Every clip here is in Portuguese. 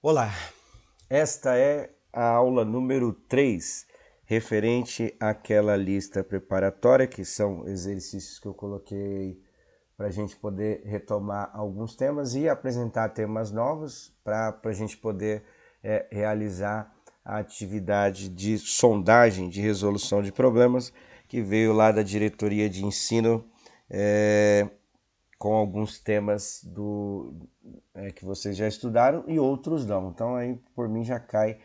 Olá, esta é a aula número 3, referente àquela lista preparatória, que são exercícios que eu coloquei para a gente poder retomar alguns temas e apresentar temas novos para a gente poder realizar a atividade de sondagem de resolução de problemas que veio lá da diretoria de ensino com alguns temas que vocês já estudaram e outros não. Então aí por mim já cai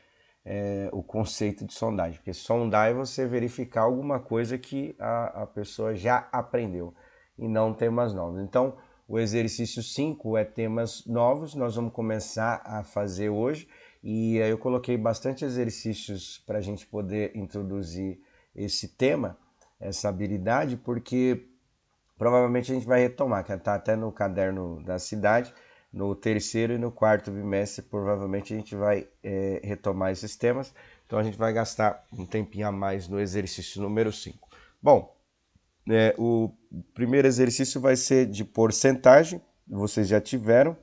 o conceito de sondagem, porque sondar é você verificar alguma coisa que a pessoa já aprendeu e não temas novos. Então o exercício 5 é temas novos, nós vamos começar a fazer hoje e aí eu coloquei bastante exercícios para a gente poder introduzir esse tema, essa habilidade, porque provavelmente a gente vai retomar, que está até no caderno da cidade, no terceiro e no quarto bimestre, provavelmente a gente vai retomar esses temas, então a gente vai gastar um tempinho a mais no exercício número 5. Bom, o primeiro exercício vai ser de porcentagem, vocês já tiveram,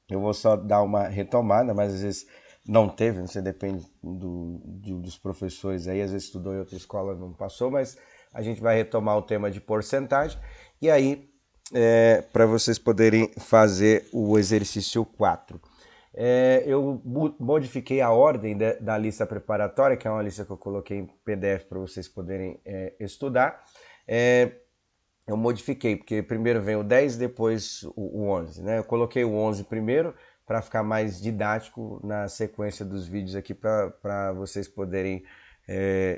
eu vou só dar uma retomada, mas às vezes não teve, você depende dos professores aí, às vezes estudou em outra escola não passou, mas a gente vai retomar o tema de porcentagem e aí para vocês poderem fazer o exercício 4. Eu modifiquei a ordem da lista preparatória, que é uma lista que eu coloquei em PDF para vocês poderem estudar. Eu modifiquei, porque primeiro vem o 10, depois o 11, né? Eu coloquei o 11 primeiro para ficar mais didático na sequência dos vídeos aqui para vocês poderem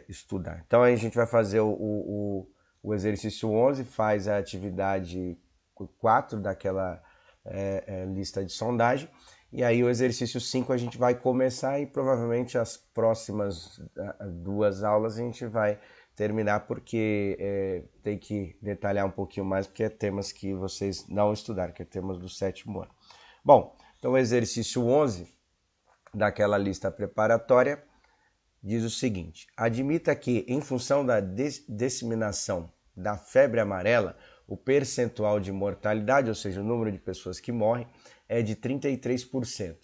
estudar. Então aí a gente vai fazer o exercício 11, faz a atividade 4 daquela lista de sondagem, e aí o exercício 5 a gente vai começar e provavelmente as próximas duas aulas a gente vai terminar porque tem que detalhar um pouquinho mais, porque é temas que vocês não estudaram, que é temas do sétimo ano. Bom, então o exercício 11 daquela lista preparatória diz o seguinte: admita que, em função da disseminação da febre amarela, o percentual de mortalidade, ou seja, o número de pessoas que morrem, é de 33%.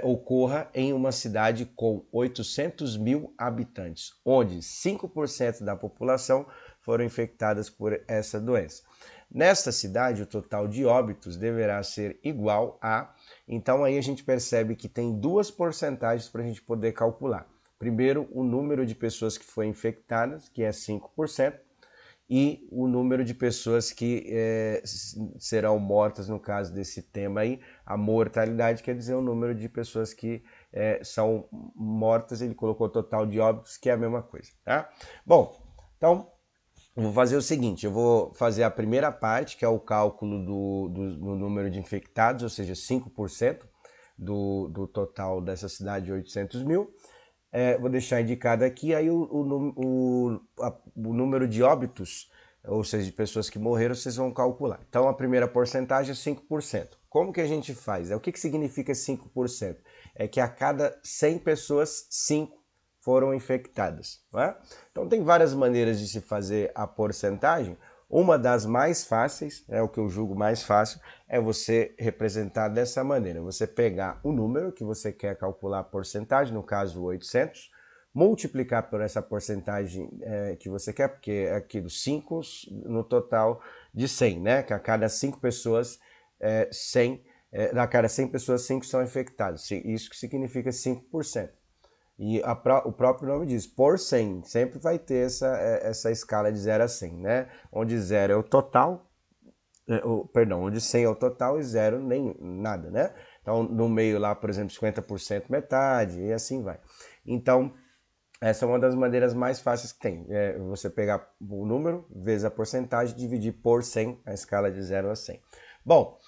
Ocorra em uma cidade com 800 mil habitantes, onde 5% da população foram infectadas por essa doença. Nesta cidade, o total de óbitos deverá ser igual a... Então aí a gente percebe que tem duas porcentagens para a gente poder calcular. Primeiro, o número de pessoas que foram infectadas, que é 5%, e o número de pessoas que serão mortas, no caso desse tema aí, a mortalidade quer dizer o número de pessoas que são mortas, ele colocou total de óbitos, que é a mesma coisa, tá? Bom, então eu vou fazer o seguinte, eu vou fazer a primeira parte, que é o cálculo do número de infectados, ou seja, 5% do total dessa cidade de 800 mil, vou deixar indicado aqui, aí o número de óbitos, ou seja, de pessoas que morreram, vocês vão calcular. Então a primeira porcentagem é 5%. Como que a gente faz? O que significa 5%? É que a cada 100 pessoas, 5 foram infectadas. Não é? Então tem várias maneiras de se fazer a porcentagem. Uma das mais fáceis, o que eu julgo mais fácil, é você representar dessa maneira. Você pegar o número que você quer calcular a porcentagem, no caso 800, multiplicar por essa porcentagem que você quer, porque é aquilo 5 no total de 100, né? Que a cada 5 pessoas, 100, a cada 100 pessoas, 5 são infectadas. Isso que significa 5%. E o próprio nome diz, por 100, sempre vai ter essa escala de 0 a 100, né? Onde 0 é o total, onde 100 é o total e 0 nem nada, né? Então, no meio lá, por exemplo, 50% metade e assim vai. Então, essa é uma das maneiras mais fáceis que tem. Você pegar o número vezes a porcentagem, dividir por 100, a escala de 0 a 100. Bom,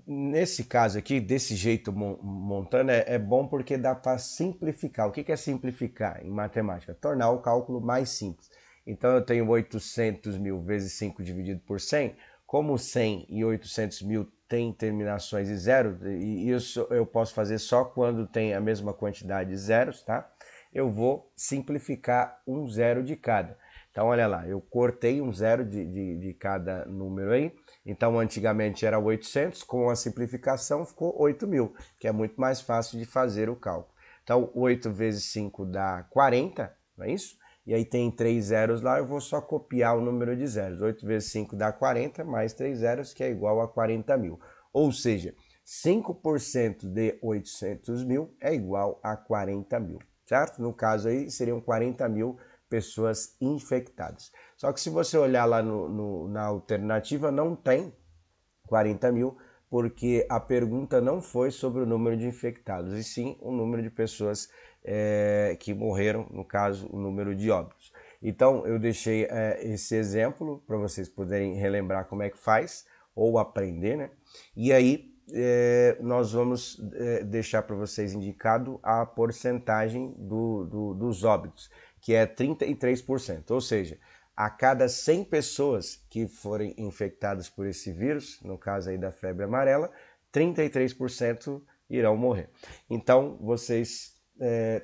nesse caso aqui, desse jeito montando, é bom porque dá para simplificar. O que é simplificar em matemática? Tornar o cálculo mais simples. Então eu tenho 800 mil vezes 5 dividido por 100. Como 100 e 800 mil tem terminações em zero, e isso eu posso fazer só quando tem a mesma quantidade de zeros, tá? Eu vou simplificar um zero de cada. Então, olha lá, eu cortei um zero de cada número aí. Então, antigamente era 800, com a simplificação ficou 8.000, que é muito mais fácil de fazer o cálculo. Então, 8 vezes 5 dá 40, não é isso? E aí tem 3 zeros lá, eu vou só copiar o número de zeros. 8 vezes 5 dá 40, mais 3 zeros, que é igual a 40.000. Ou seja, 5% de 800.000 é igual a 40.000, certo? No caso aí, seriam 40.000 pessoas infectadas. Só que se você olhar lá na alternativa, não tem 40.000, porque a pergunta não foi sobre o número de infectados, e sim o número de pessoas que morreram, no caso, o número de óbitos. Então, eu deixei esse exemplo para vocês poderem relembrar como é que faz, ou aprender, né? E aí, nós vamos deixar para vocês indicado a porcentagem dos óbitos, que é 33%, ou seja, a cada 100 pessoas que forem infectadas por esse vírus, no caso aí da febre amarela, 33% irão morrer. Então, vocês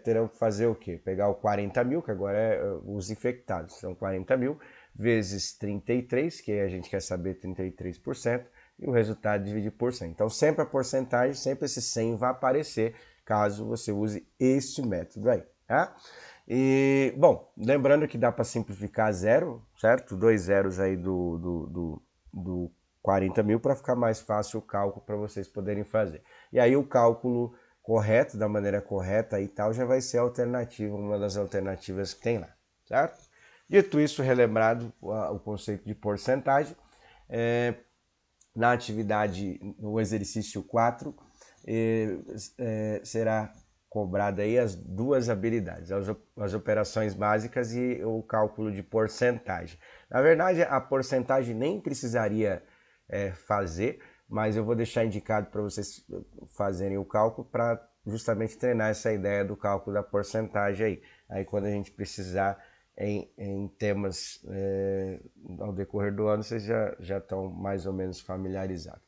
terão que fazer o quê? Pegar o 40.000, que agora é os infectados, são 40.000, vezes 33, que a gente quer saber 33%, e o resultado dividir por 100. Então, sempre a porcentagem, sempre esse 100 vai aparecer, caso você use este método aí, tá? E, bom, lembrando que dá para simplificar zero, certo? 2 zeros aí do 40.000 para ficar mais fácil o cálculo para vocês poderem fazer. E aí o cálculo correto, da maneira correta e tal, já vai ser a alternativa, uma das alternativas que tem lá, certo? Dito isso, relembrado o conceito de porcentagem, na atividade, no exercício 4, será cobrada aí as duas habilidades, as operações básicas e o cálculo de porcentagem. Na verdade, a porcentagem nem precisaria fazer, mas eu vou deixar indicado para vocês fazerem o cálculo para justamente treinar essa ideia do cálculo da porcentagem aí. Aí quando a gente precisar em temas ao decorrer do ano, vocês já estão mais ou menos familiarizados.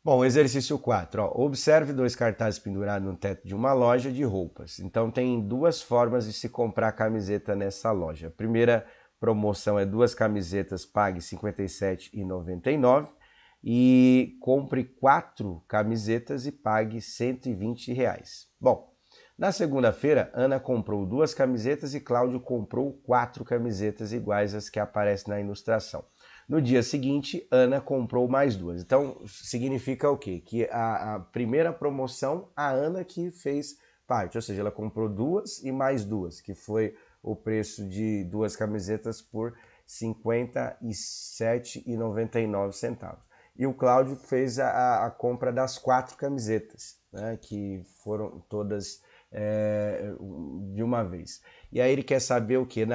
Bom, exercício 4. Ó, observe 2 cartazes pendurados no teto de uma loja de roupas. Então, tem 2 formas de se comprar camiseta nessa loja. A primeira promoção é 2 camisetas, pague R$ 57,99 e compre 4 camisetas e pague R$ 120. Bom, na segunda-feira, Ana comprou 2 camisetas e Cláudio comprou 4 camisetas iguais às que aparecem na ilustração. No dia seguinte, Ana comprou mais 2. Então, significa o quê? Que a primeira promoção, a Ana que fez parte. Ou seja, ela comprou 2 e mais 2, que foi o preço de 2 camisetas por R$ 57,99. E o Cláudio fez a compra das 4 camisetas, né, que foram todas de uma vez. E aí ele quer saber o quê?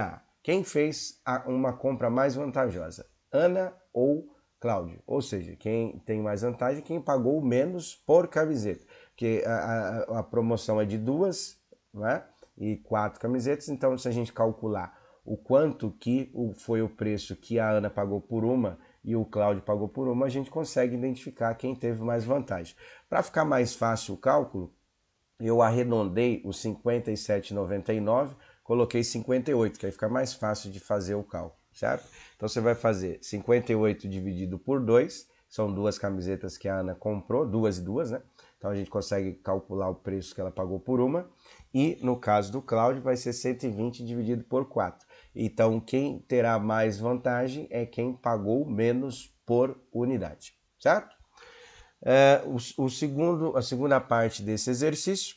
Quem fez uma compra mais vantajosa? Ana ou Cláudio, ou seja, quem tem mais vantagem, quem pagou menos por camiseta, porque a promoção é de 2, né, e 4 camisetas, então se a gente calcular o quanto que foi o preço que a Ana pagou por uma e o Cláudio pagou por uma, a gente consegue identificar quem teve mais vantagem. Para ficar mais fácil o cálculo, eu arredondei os 57,99, coloquei 58, que aí fica mais fácil de fazer o cálculo, certo? Então você vai fazer 58 dividido por 2, são 2 camisetas que a Ana comprou, 2 e 2, né? Então a gente consegue calcular o preço que ela pagou por uma. E no caso do Cláudio vai ser 120 dividido por 4. Então quem terá mais vantagem é quem pagou menos por unidade, certo? A segunda parte desse exercício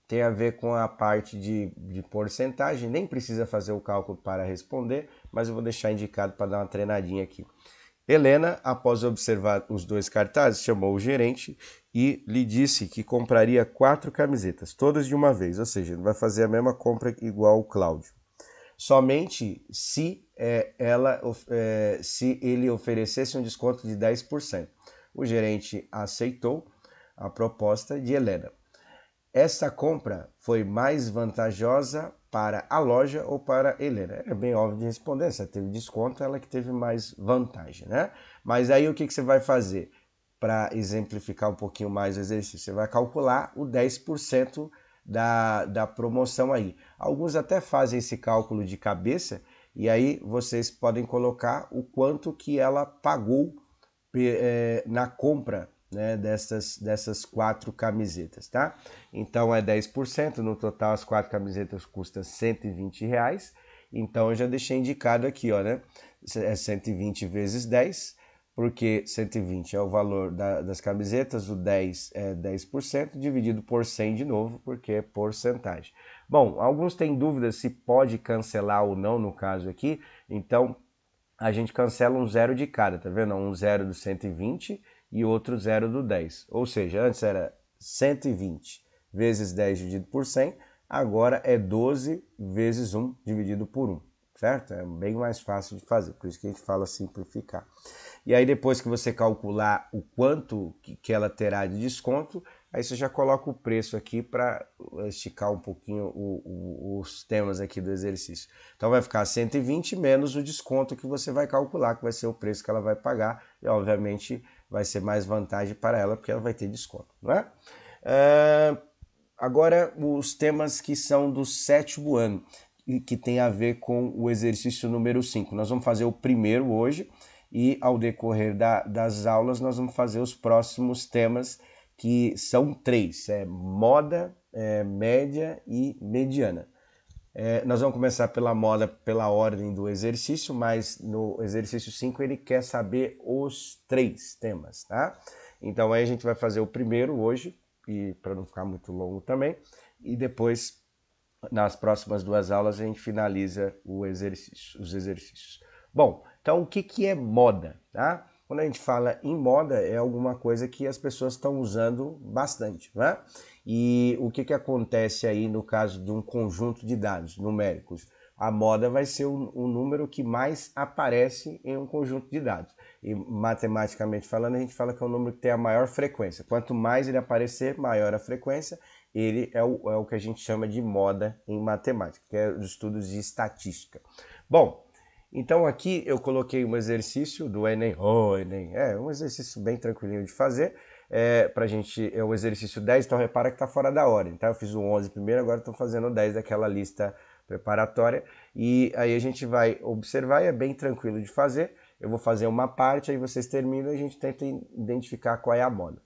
tem a ver com a parte de porcentagem, nem precisa fazer o cálculo para responder, mas eu vou deixar indicado para dar uma treinadinha aqui. Helena, após observar os 2 cartazes, chamou o gerente e lhe disse que compraria 4 camisetas, todas de uma vez, ou seja, vai fazer a mesma compra igual o Cláudio. Somente se ele oferecesse um desconto de 10%. O gerente aceitou a proposta de Helena. Essa compra foi mais vantajosa para a loja ou para Helena? É bem óbvio de responder, se ela teve desconto, ela que teve mais vantagem, né? Mas aí o que você vai fazer para exemplificar um pouquinho mais o exercício? Você vai calcular o 10% da promoção aí. Alguns até fazem esse cálculo de cabeça, E aí vocês podem colocar o quanto que ela pagou na compra, né, dessas 4 camisetas, tá? Então é 10%, no total as 4 camisetas custam R$120, então eu já deixei indicado aqui, ó, né? É 120 vezes 10, porque 120 é o valor das camisetas, o 10 é 10%, dividido por 100 de novo, porque é porcentagem. Bom, alguns têm dúvidas se pode cancelar ou não no caso aqui, então a gente cancela um zero de cada, tá vendo? Um zero do 120 e outro zero do 10. Ou seja, antes era 120 vezes 10 dividido por 100, agora é 12 vezes 1 dividido por 1, certo? É bem mais fácil de fazer, por isso que a gente fala simplificar. E aí depois que você calcular o quanto que ela terá de desconto, aí você já coloca o preço aqui para esticar um pouquinho os temas aqui do exercício. Então vai ficar 120 menos o desconto que você vai calcular, que vai ser o preço que ela vai pagar, e obviamente vai ser mais vantagem para ela, porque ela vai ter desconto, não é? Agora os temas que são do 7º ano, e que tem a ver com o exercício número 5. Nós vamos fazer o primeiro hoje, e ao decorrer das aulas nós vamos fazer os próximos temas, que são 3, moda, média e mediana. Nós vamos começar pela moda, pela ordem do exercício, mas no exercício 5 ele quer saber os 3 temas, tá? Então aí a gente vai fazer o primeiro hoje, e para não ficar muito longo também, e depois nas próximas 2 aulas a gente finaliza os exercícios. Bom, então o que é moda, tá? Quando a gente fala em moda, é alguma coisa que as pessoas estão usando bastante, né? E o que acontece aí no caso de um conjunto de dados numéricos? A moda vai ser o número que mais aparece em um conjunto de dados. E matematicamente falando, a gente fala que é o número que tem a maior frequência. Quanto mais ele aparecer, maior a frequência. Ele é o que a gente chama de moda em matemática, que é os estudos de estatística. Bom, então aqui eu coloquei um exercício do Enem. Enem, um exercício bem tranquilinho de fazer. Pra gente, é o exercício 10, então repara que está fora da ordem, tá? Eu fiz o 11 primeiro, agora estou fazendo o 10 daquela lista preparatória. E aí a gente vai observar, e é bem tranquilo de fazer. Eu vou fazer uma parte, aí vocês terminam e a gente tenta identificar qual é a moda.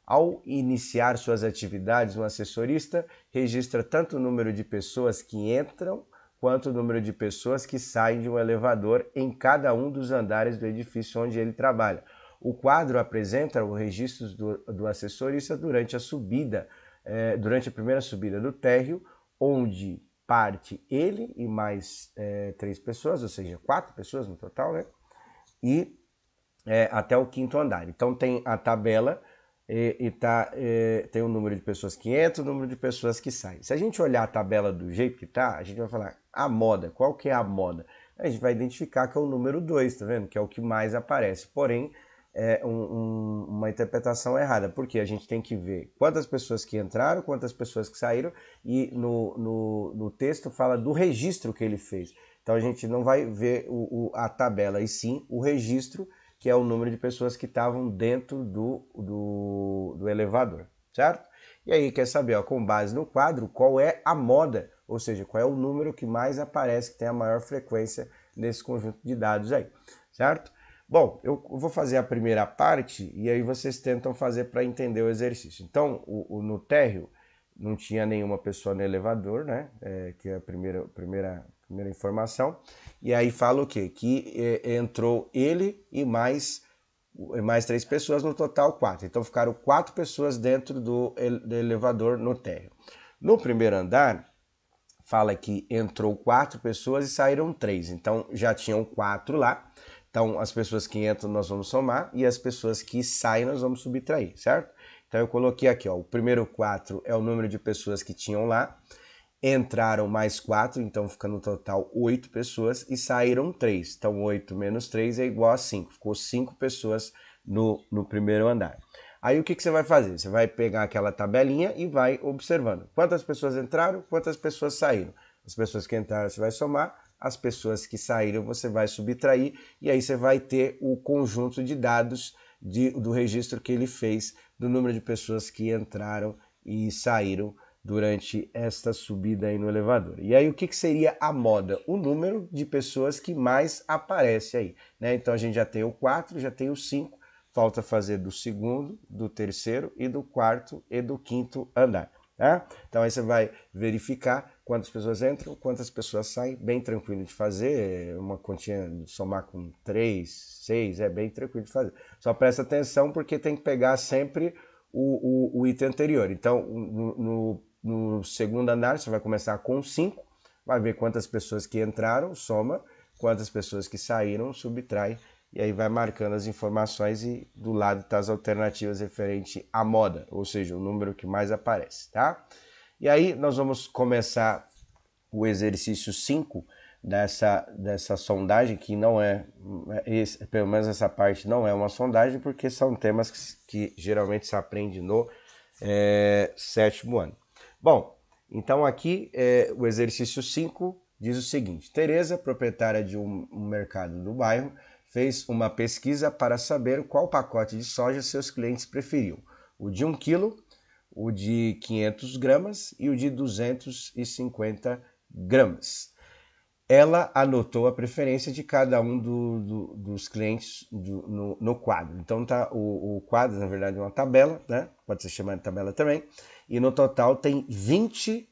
Ao iniciar suas atividades, um assessorista registra tanto o número de pessoas que entram quanto o número de pessoas que saem de um elevador em cada um dos andares do edifício onde ele trabalha. O quadro apresenta os registros do assessorista durante a primeira subida do térreo, onde parte ele e mais 3 pessoas, ou seja, 4 pessoas no total, né? E até o 5º andar. Então tem a tabela tem o número de pessoas que entram, o número de pessoas que saem. Se a gente olhar a tabela do jeito que tá, a gente vai falar a moda. Qual que é a moda? A gente vai identificar que é o número 2, tá vendo? Que é o que mais aparece. Porém, é uma interpretação errada, porque a gente tem que ver quantas pessoas que entraram, quantas pessoas que saíram, e no texto fala do registro que ele fez. Então a gente não vai ver a tabela, e sim o registro, que é o número de pessoas que estavam dentro do elevador, certo? E aí quer saber, ó, com base no quadro, qual é a moda, ou seja, qual é o número que mais aparece, que tem a maior frequência nesse conjunto de dados aí, certo? Bom, eu vou fazer a primeira parte e aí vocês tentam fazer para entender o exercício. Então, no térreo não tinha nenhuma pessoa no elevador, né? Que é a primeira informação. E aí fala o quê? Que entrou ele e mais 3 pessoas, no total 4. Então ficaram 4 pessoas dentro do elevador no térreo. No primeiro andar, fala que entrou 4 pessoas e saíram 3. Então já tinham 4 lá. Então as pessoas que entram nós vamos somar e as pessoas que saem nós vamos subtrair, certo? Então eu coloquei aqui, ó, o primeiro 4 é o número de pessoas que tinham lá. Entraram mais 4, então fica no total 8 pessoas, e saíram 3. Então 8 menos 3 é igual a 5. Ficou 5 pessoas no primeiro andar. Aí o que você vai fazer? Você vai pegar aquela tabelinha e vai observando. Quantas pessoas entraram, quantas pessoas saíram. As pessoas que entraram você vai somar, as pessoas que saíram você vai subtrair, e aí você vai ter o conjunto de dados do registro que ele fez do número de pessoas que entraram e saíram durante esta subida aí no elevador. E aí o que seria a moda? O número de pessoas que mais aparece aí, né? Então a gente já tem o 4, já tem o 5, falta fazer do segundo, do terceiro e do quarto e do quinto andar. Tá? Então aí você vai verificar quantas pessoas entram, quantas pessoas saem, bem tranquilo de fazer, uma continha de somar com 3, 6, é bem tranquilo de fazer. Só presta atenção porque tem que pegar sempre o item anterior. Então no segundo andar você vai começar com 5, vai ver quantas pessoas que entraram, soma, quantas pessoas que saíram, subtrai, e aí vai marcando as informações e do lado tá as alternativas referente à moda, ou seja, o número que mais aparece, tá? E aí nós vamos começar o exercício 5 dessa sondagem, que não é, pelo menos essa parte não é uma sondagem, porque são temas que geralmente se aprende no sétimo ano. Bom, então aqui o exercício 5 diz o seguinte: Tereza, proprietária de um mercado do bairro, fez uma pesquisa para saber qual pacote de soja seus clientes preferiam. O de 1 quilo, o de 500 gramas e o de 250 gramas. Ela anotou a preferência de cada um dos clientes no quadro. Então tá, o quadro, na verdade, é uma tabela, né? Pode ser chamado de tabela também. E no total tem 20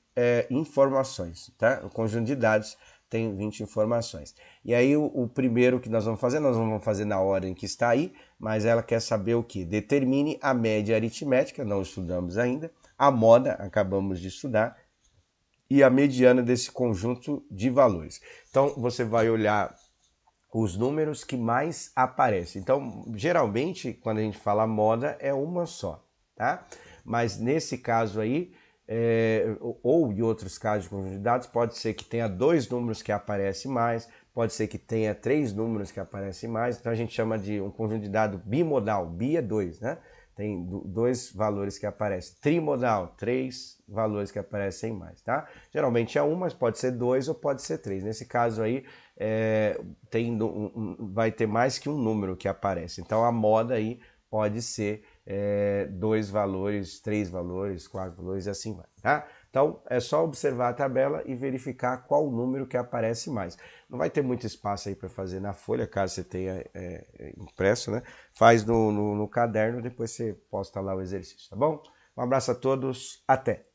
informações, tá? O conjunto de dados tem 20 informações. E aí o primeiro que nós vamos fazer na ordem que está aí, mas ela quer saber o que? Determine a média aritmética, não estudamos ainda, a moda, acabamos de estudar, e a mediana desse conjunto de valores. Então você vai olhar os números que mais aparecem. Então, geralmente, quando a gente fala moda, é uma só, tá? Mas nesse caso aí, ou em outros casos de conjunto de dados, pode ser que tenha 2 números que aparecem mais, pode ser que tenha 3 números que aparecem mais, então a gente chama de um conjunto de dados bimodal, bi é 2, né? Tem 2 valores que aparecem. Trimodal, 3 valores que aparecem mais, tá? Geralmente é 1, mas pode ser 2 ou pode ser 3. Nesse caso aí, vai ter mais que um número que aparece. Então a moda aí pode ser 2 valores, 3 valores, 4 valores e assim vai, tá? Então é só observar a tabela e verificar qual número que aparece mais. Não vai ter muito espaço aí para fazer na folha, caso você tenha impresso, né? Faz no caderno, depois você posta lá o exercício, tá bom? Um abraço a todos, até!